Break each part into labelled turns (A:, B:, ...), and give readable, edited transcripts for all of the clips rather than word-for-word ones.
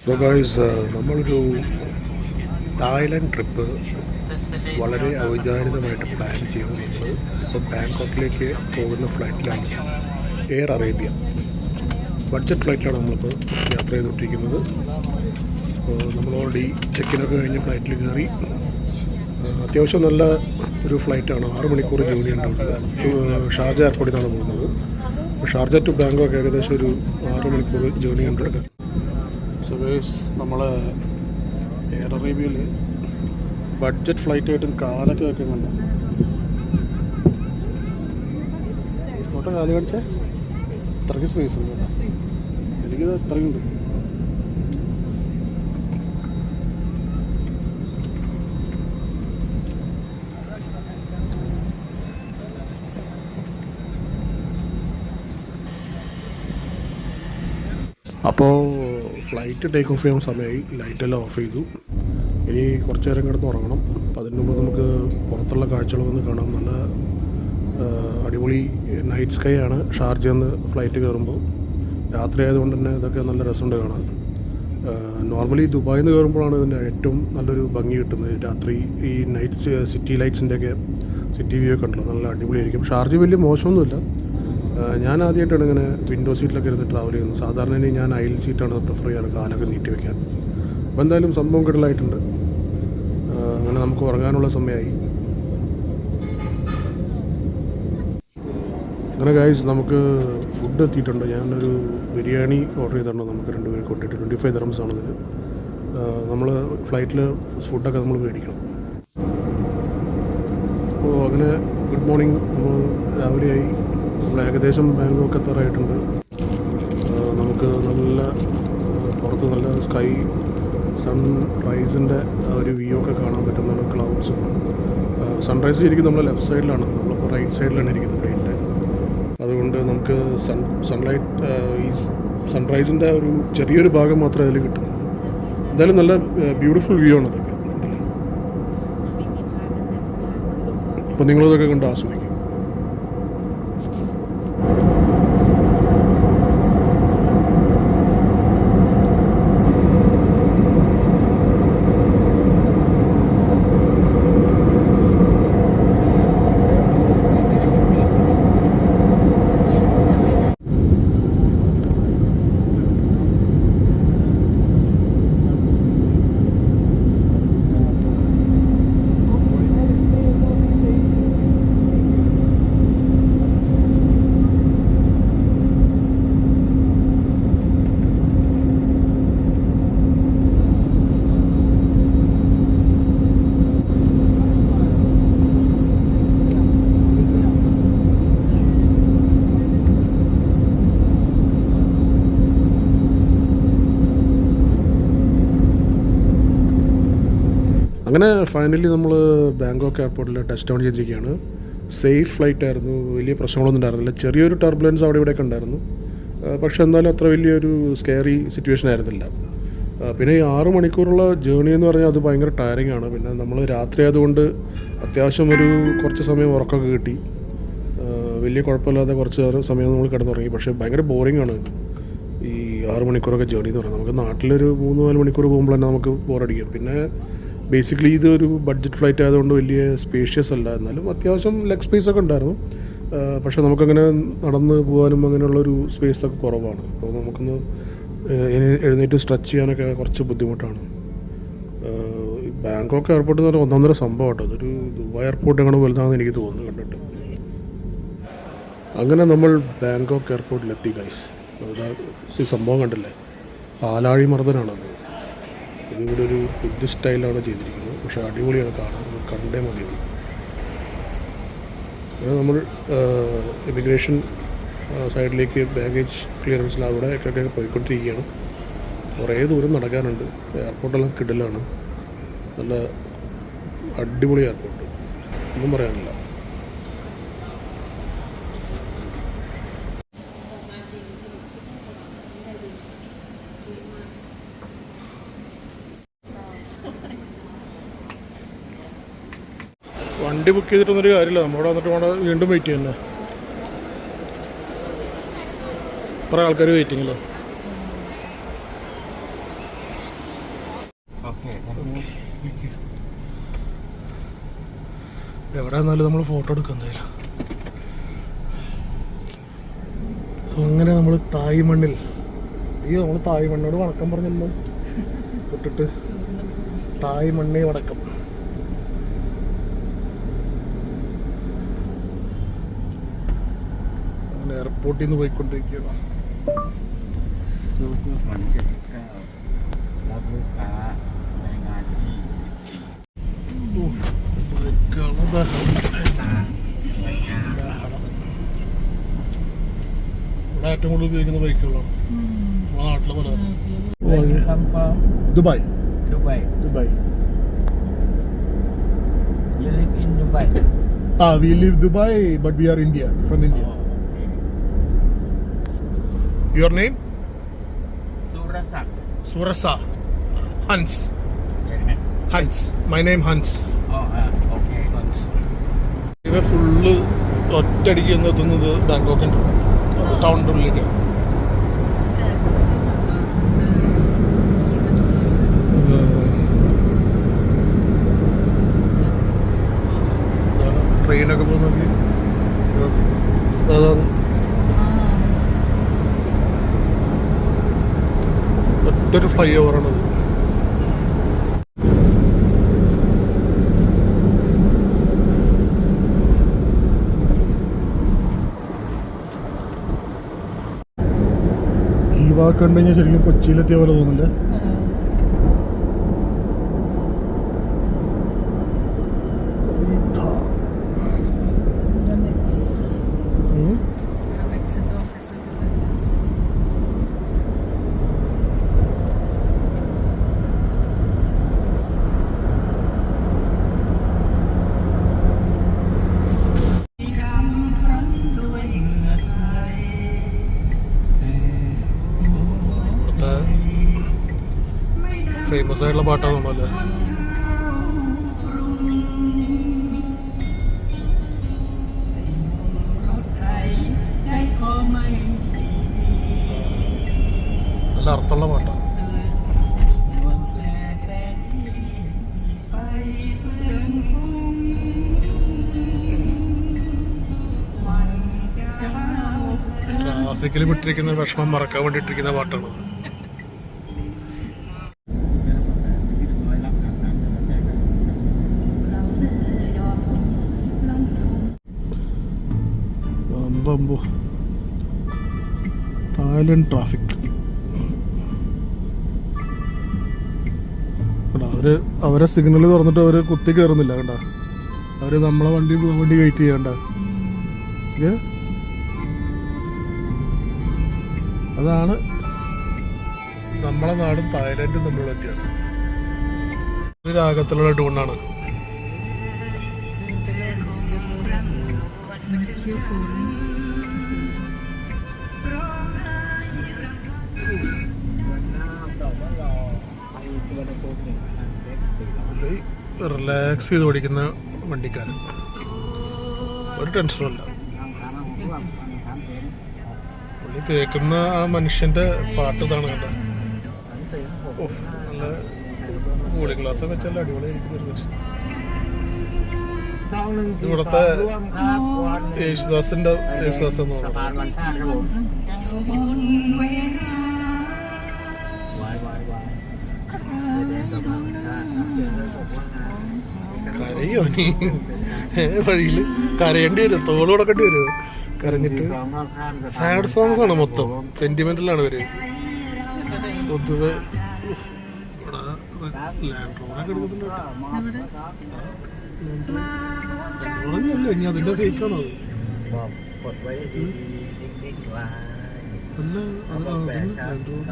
A: So guys നമ്മളൊരു Thailand trip വളരെ ഔചാരിതമായിട്ട് plan ചെയ്ത് നമ്മൾ ഇപ്പോൾ ബാങ്കോക്കിലേക്ക് പോകുന്ന ഫ്ലൈറ്റിലാണ്. എയർ അറേബ്യ ബഡ്ജറ്റ് ഫ്ലൈറ്റിലാണ് നമ്മളിപ്പോൾ യാത്ര ചെയ്തുകൊണ്ടിരിക്കുന്നത്. അപ്പോൾ നമ്മൾ ഓൾറെഡി ചെക്കിനൊക്കെ കഴിഞ്ഞ് ഫ്ലൈറ്റിൽ കയറി. അത്യാവശ്യം നല്ല ഒരു ഫ്ലൈറ്റാണ്. 6 മണിക്കൂർ ജോലി ഉണ്ട്. ഷാർജ എയർപോർട്ടിൽ നിന്നാണ് പോകുന്നത്. ഷാർജ ടു ബാങ്കോക്ക് ഏകദേശം ഒരു 6 മണിക്കൂർ ജേർണി ഉണ്ട്. സോ ഗൈസ് നമ്മൾ എയർ അറേബ്യയിൽ ബഡ്ജറ്റ് ഫ്ലൈറ്റായിട്ടും കാലൊക്കെ വെക്കുന്നുണ്ട്. ഫോട്ടോ കാല് കാണിച്ചേ, അത്രയ്ക്ക് സ്പേസ് ഉണ്ട്. എനിക്കിത് അത്രയുണ്ട്. അപ്പോൾ ഫ്ലൈറ്റ് ടേക്ക് ഓഫ് ചെയ്യാൻ സമയമായി. ലൈറ്റെല്ലാം ഓഫ് ചെയ്തു. ഇനി കുറച്ച് നേരം കിടന്ന് ഉറങ്ങണം. അപ്പോൾ അതിന് മുമ്പ് നമുക്ക് പുറത്തുള്ള കാഴ്ചകളൊന്ന് കാണാം. നല്ല അടിപൊളി നൈറ്റ് സ്കൈ ആണ് ഷാർജയിൽ നിന്ന് ഫ്ലൈറ്റ് കയറുമ്പോൾ. രാത്രി ആയതുകൊണ്ട് തന്നെ ഇതൊക്കെ നല്ല രസമുണ്ട് കാണാൻ. നോർമലി ദുബായിൽ നിന്ന് കയറുമ്പോഴാണ് ഇതിൻ്റെ ഏറ്റവും നല്ലൊരു ഭംഗി കിട്ടുന്നത്. രാത്രി ഈ നൈറ്റ് സിറ്റി ലൈറ്റ്സിൻ്റെയൊക്കെ സിറ്റി വ്യൂ ഒക്കെ ഉണ്ടല്ലോ, നല്ല അടിപൊളിയായിരിക്കും. ഷാർജ വലിയ മോശമൊന്നുമില്ല. ഞാൻ ആദ്യമായിട്ടാണ് ഇങ്ങനെ വിൻഡോ സീറ്റിലൊക്കെ ഇരുന്ന് ട്രാവൽ ചെയ്യുന്നത്. സാധാരണ ഇനി ഞാൻ അയൽ സീറ്റാണ് പ്രിഫർ ചെയ്യാറ്, കാലൊക്കെ നീട്ടി വയ്ക്കാൻ. അപ്പോൾ എന്തായാലും സംഭവം കിടലായിട്ടുണ്ട്. അങ്ങനെ നമുക്ക് ഉറങ്ങാനുള്ള സമയമായി. അങ്ങനെ ഗൈസ് നമുക്ക് ഫുഡ് എത്തിയിട്ടുണ്ട്. ഞാനൊരു ബിരിയാണി ഓർഡർ ചെയ്തിട്ടുണ്ട്. നമുക്ക് 2 പേർക്ക് കൊണ്ടിട്ട് 25 dirhams ആണ് ഇതിന്. നമ്മൾ ഫ്ലൈറ്റിൽ ഫുഡൊക്കെ നമ്മൾ മേടിക്കണം. അപ്പോൾ അങ്ങനെ ഗുഡ് മോർണിംഗ്. നമ്മൾ രാവിലെയായി. നമ്മൾ ഏകദേശം ബാങ്കോക്ക് എത്താറായിട്ടുണ്ട്. നമുക്ക് നല്ല പുറത്ത് നല്ല സ്കൈ സൺറൈസിൻ്റെ ഒരു വ്യൂ ഒക്കെ കാണാൻ പറ്റുന്നതാണ്. ക്ലൗഡ്സും സൺറൈസ് ഇരിക്കുന്നത് നമ്മുടെ ലെഫ്റ്റ് സൈഡിലാണ്. നമ്മളിപ്പോൾ റൈറ്റ് സൈഡിലാണ് ഇരിക്കുന്നത് പ്ലെയിനിൻ്റെ. അതുകൊണ്ട് നമുക്ക് സൺലൈറ്റ് ഈ സൺറൈസിൻ്റെ ഒരു ചെറിയൊരു ഭാഗം മാത്രമേ അതിൽ കിട്ടുന്നുള്ളൂ. എന്തായാലും നല്ല ബ്യൂട്ടിഫുൾ വ്യൂ ആണ് അതൊക്കെ. അപ്പോൾ നിങ്ങളിതൊക്കെ കണ്ട് ആസ്വദിക്കും. അങ്ങനെ ഫൈനലി നമ്മൾ ബാങ്കോക്ക് എയർപോർട്ടിൽ ടച്ച് ഡൗൺ ചെയ്തിരിക്കുകയാണ്. സേഫ് ഫ്ലൈറ്റ് ആയിരുന്നു. വലിയ പ്രശ്നങ്ങളൊന്നും ഉണ്ടായിരുന്നില്ല. ചെറിയൊരു ടർബുലൻസ് അവിടെ ഇവിടെയൊക്കെ ഉണ്ടായിരുന്നു. പക്ഷേ എന്നാലും അത്ര വലിയൊരു സ്കെയറി സിറ്റുവേഷൻ ആയിരുന്നില്ല. പിന്നെ ഈ 6 മണിക്കൂറുള്ള ജേർണി എന്ന് പറഞ്ഞാൽ അത് ഭയങ്കര ടയറിങ് ആണ്. പിന്നെ നമ്മൾ രാത്രി ആയതുകൊണ്ട് അത്യാവശ്യം കുറച്ച് സമയം ഉറക്കമൊക്കെ കിട്ടി. വലിയ കുഴപ്പമില്ലാതെ കുറച്ച് സമയം നമ്മൾ കിടന്നുറങ്ങി. പക്ഷേ ഭയങ്കര ബോറിംഗ് ആണ് ഈ 6 മണിക്കൂറൊക്കെ ജേർണി എന്ന് പറയുന്നത്. നമുക്ക് നാട്ടിലൊരു 3-4 മണിക്കൂർ പോകുമ്പോൾ തന്നെ നമുക്ക് ബോറടിക്കും. പിന്നെ ബേസിക്കലി ഇതൊരു ബഡ്ജറ്റ് ഫ്ലൈറ്റ് ആയതുകൊണ്ട് വലിയ സ്പേഷ്യസ് അല്ല. എന്നാലും അത്യാവശ്യം ലെഗ് സ്പേസ് ഒക്കെ ഉണ്ടായിരുന്നു. പക്ഷേ നമുക്കങ്ങനെ നടന്ന് പോകാനും അങ്ങനെയുള്ളൊരു സ്പേസൊക്കെ കുറവാണ്. അപ്പോൾ നമുക്കൊന്ന് എഴുന്നേറ്റ് സ്ട്രെച്ച് ചെയ്യാനൊക്കെ കുറച്ച് ബുദ്ധിമുട്ടാണ്. ബാങ്കോക്ക് എയർപോർട്ട് എന്ന് പറഞ്ഞാൽ ഒന്നൊന്നര സംഭവം കേട്ടോ. അതൊരു ദുബായ് എയർപോർട്ട് എങ്ങനെ വലുതാണെന്ന് എനിക്ക് തോന്നുന്നു കണ്ടിട്ട്. അങ്ങനെ നമ്മൾ ബാങ്കോക്ക് എയർപോർട്ടിലെത്തി ഗൈസ്. ഈ സംഭവം കണ്ടില്ലേ, പാലാഴി മർദ്ദനാണത്. ഇതിവിടെ ഒരു ബുദ്ധിസ്റ്റ് സ്റ്റൈലാണ് ചെയ്തിരിക്കുന്നത്. പക്ഷേ അടിപൊളിയാണ് കാണാൻ. അത് കണ്ടേ മതിയുള്ളൂ. അങ്ങനെ നമ്മൾ ഇമിഗ്രേഷൻ സൈഡിലേക്ക് ബാഗേജ് ക്ലിയറൻസിൽ അവിടെയൊക്കെ പോയിക്കൊണ്ടിരിക്കുകയാണ്. കുറേ ദൂരം നടക്കാനുണ്ട്. എയർപോർട്ടെല്ലാം കിടലാണ്. നല്ല അടിപൊളി എയർപോർട്ട്, ഒന്നും പറയാനില്ല. വണ്ടി ബുക്ക് ചെയ്തിട്ടൊന്നൊരു കാര്യമില്ല. നമ്മളിവിടെ വന്നിട്ട് വേണം വീണ്ടും വെയിറ്റ് ചെയ്യുന്നത്. കുറേ ആൾക്കാർ വെയിറ്റിങ്ങില്ല. എവിടെ നിന്നാലും നമ്മൾ ഫോട്ടോ എടുക്കുക എന്തായാലും. സോ അങ്ങനെ നമ്മൾ തായ് മണ്ണിൽ, അയ്യോ നമ്മൾ തായ് മണ്ണോട് വണക്കം പറഞ്ഞല്ലോ തൊട്ടിട്ട്, തായ് മണ്ണേ വടക്കം. അങ്ങനെ എയർപോർട്ടിൽ നിന്ന് പോയിക്കൊണ്ടിരിക്കുകയാണ്. ഇവിടെ ഏറ്റവും കൂടുതൽ ഉപയോഗിക്കുന്ന ബൈക്കുകളാണ് നാട്ടിലെ പോലെ. Dubai. Dubai.
B: You live in Dubai?
A: We live Dubai, but we are India, from India.
B: Oh, okay.
A: Your name?
B: Surasa.
A: Surasa. Hans.
B: Yeah.
A: Hans. My name Hans.
B: Oh, okay.
A: Hans. ഇവ ഫുള്ള് ഒറ്റയടിക്ക് എത്തുന്നത് ബാങ്കോക്കിൻ്റെ ടൗണിൻ്റെ ഉള്ളിലേക്കാണ്. ട്രെയിനൊക്കെ പോയി നോക്കി, അതാണ് ഒറ്റൊരു fly ഓവറാണത്. ഈ വാക്ക് കണ്ടു കഴിഞ്ഞാൽ ശരിക്കും കൊച്ചിയിലെത്തിയ പോലെ തോന്നില്ല. ഫേമസ് ആയിട്ടുള്ള പാട്ടാണല്ലോ അല്ലേ. നല്ല അർത്ഥമുള്ള പാട്ടാണ്. ട്രാഫിക്കിൽ വിട്ടിരിക്കുന്ന വിഷമം മറക്കാൻ വേണ്ടിയിട്ടിരിക്കുന്ന പാട്ടാണ്. Thailand traffic. അവരെ സിഗ്നൽ തുറന്നിട്ട് അവർ കുത്തി കയറുന്നില്ല കണ്ട. അവർ നമ്മളെ വണ്ടി വെയിറ്റ് ചെയ്യണ്ട. അതാണ് നമ്മളെ നാടും തായ്ലൻഡും തമ്മിലുള്ള വ്യത്യാസം. ഒരു രാഗത്തിലുള്ള ട്യൂണാണ്. റിലാക്സ് ചെയ്ത് ഓടിക്കുന്ന വണ്ടിക്കാരൻ, ഒരു ടെൻഷനുമില്ല. പുള്ളി കേൾക്കുന്ന ആ മനുഷ്യന്റെ പാട്ട് ഇതാണ് കണ്ട. നല്ല കൂളിംഗ് ഗ്ലാസ് ഒക്കെ വെച്ചാൽ അടിപൊളിയായിരിക്കുന്ന ഒരു മനുഷ്യൻ. ഇവിടുത്തെ യേശുദാസ് എന്ന് തോന്നുന്നു. കരയോ നീ വഴിയില്? കരയേണ്ടി വരും, തോള് കൊടുക്കേണ്ടി വരും കരഞ്ഞിട്ട്. സാഡ് സോങ്സ് ആണ് മൊത്തം, സെന്റിമെന്റലാണ് ഇവര് പൊതുവെ. ലാൻഡ് റോഡൊക്കെ എടുക്കുന്നുണ്ട്. ലാൻഡ് ഇനി അതിന്റെ ഫേക്കാണോ അത്? അല്ല, ലാൻഡ് റോഡ്.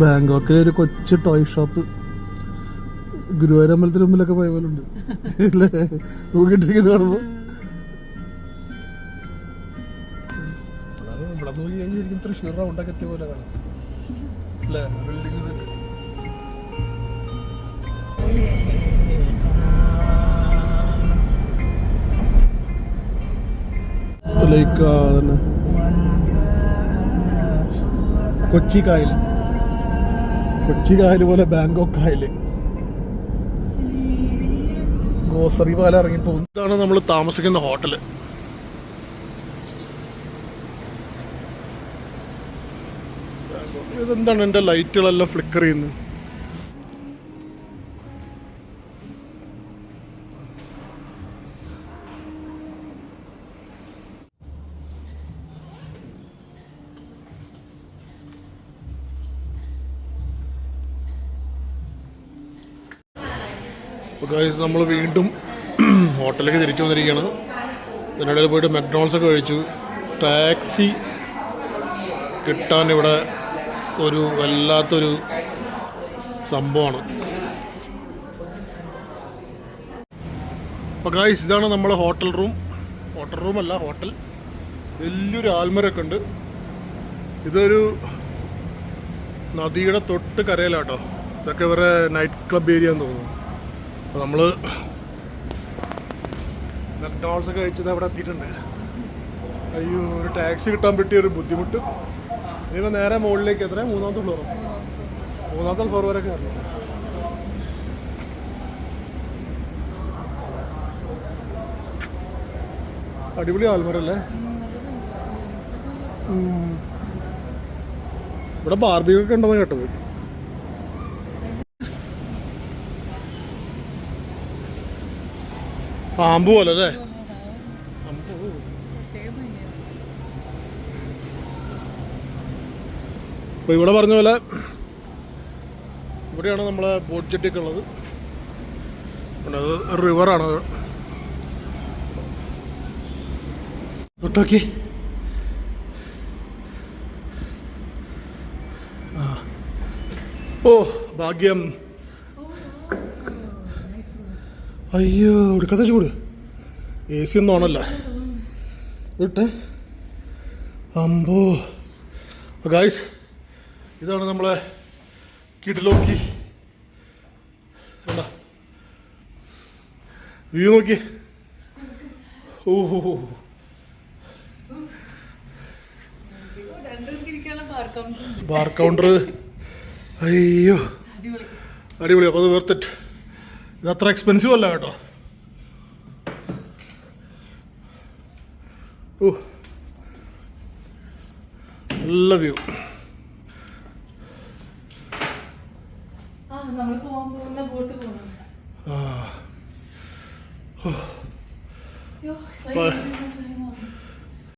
A: ബാങ്കോക്കിലെ ഒരു കൊച്ചു ടോയ് ഷോപ്പ് ഗുരുവായൂർ അമ്പലത്തിന് മുമ്പിലൊക്കെ പോയ പോലെ ഉണ്ട് അല്ലേ, തൂക്കിയിട്ടിരിക്കുന്നത് കാണുമ്പോൾ. ഇവിടെ നോക്കി കഴിഞ്ഞിരിക്കും തൃശ്ശൂർ റൗണ്ടൊക്കെ എത്തിയ പോലെ കാണാം അല്ലേ, ബിൽഡിംഗ്. ലൈക്ക് തന്നെ കൊച്ചി കായൽ, കൊച്ചി കായൽ പോലെ ബാങ്കോക്ക് കായൽ. ഗോസറി പാലം ഇറങ്ങിപ്പോകും. ഇതാണ് നമ്മൾ താമസിക്കുന്ന ഹോട്ടല്. ഇതെന്താണ് എൻ്റെ ലൈറ്റുകളെല്ലാം ഫ്ലിക്കർ ചെയ്യുന്നത്? അപ്പോൾ ഗൈസ് നമ്മൾ വീണ്ടും ഹോട്ടലിലേക്ക് തിരിച്ചു വന്നിരിക്കുകയാണ്. ഇതിനിടയിൽ പോയിട്ട് മക്ഡൊണാൾഡ്സ് ഒക്കെ കഴിച്ചു. ടാക്സി കിട്ടാൻ ഇവിടെ ഒരു വല്ലാത്തൊരു സംഭവമാണ്. അപ്പോൾ ഗൈസ് ഇതാണ് നമ്മളെ ഹോട്ടൽ റൂം. ഹോട്ടൽ റൂമല്ല, ഹോട്ടൽ. വലിയൊരു ആൽമരൊക്കെ ഉണ്ട്. ഇതൊരു നദിയുടെ തൊട്ട് കരയിലാട്ടോ. ഇതൊക്കെ ഇവരെ നൈറ്റ് ക്ലബ് ഏരിയ എന്ന് തോന്നുന്നു. അപ്പോൾ നമ്മൾ മക്ഡൊണാൾഡ്സ് ഒക്കെ കഴിച്ചത് അവിടെ എത്തിയിട്ടുണ്ട്. അയ്യോ, ഒരു ടാക്സി കിട്ടാൻ പറ്റിയ ഒരു ബുദ്ധിമുട്ട്. ഇനിയിപ്പോൾ നേരെ മുകളിലേക്ക് എത്ര? മൂന്നാമത്തെ ഫ്ലോർ വരെ കയറണം. അടിപൊളി ആൽമരല്ലേ? ഇവിടെ ബാർബിക്യൂ ഒക്കെ ഉണ്ടെന്ന് കേട്ടത്. പാമ്പ് പോലെ അല്ലേ? അപ്പോൾ ഇവിടെ പറഞ്ഞ പോലെ ഇവിടെയാണ് നമ്മളെ ബോട്ട് ജെട്ടിയൊക്കെ ഉള്ളത്. അത് റിവറാണ്. തൊട്ടോക്കി. ഓ ഭാഗ്യം. അയ്യോ, എടുക്കാത്ത ചൂട്. എ സി ഒന്നും ഓണല്ല. ഇട്ടെ അമ്പോ. ഗായ്സ്, ഇതാണ് നമ്മളെ കിടിലോക്കി. എന്താ വ്യൂ നോക്കി. ഓഹോ, ബാർ കൗണ്ടർ. അയ്യോ അടിപൊളി. അപ്പോൾ അത് വർത്ത് ഇറ്റ്. ഇത് അത്ര എക്സ്പെൻസീവ് അല്ല കേട്ടോ. ഓ, നല്ല വ്യൂ. ആ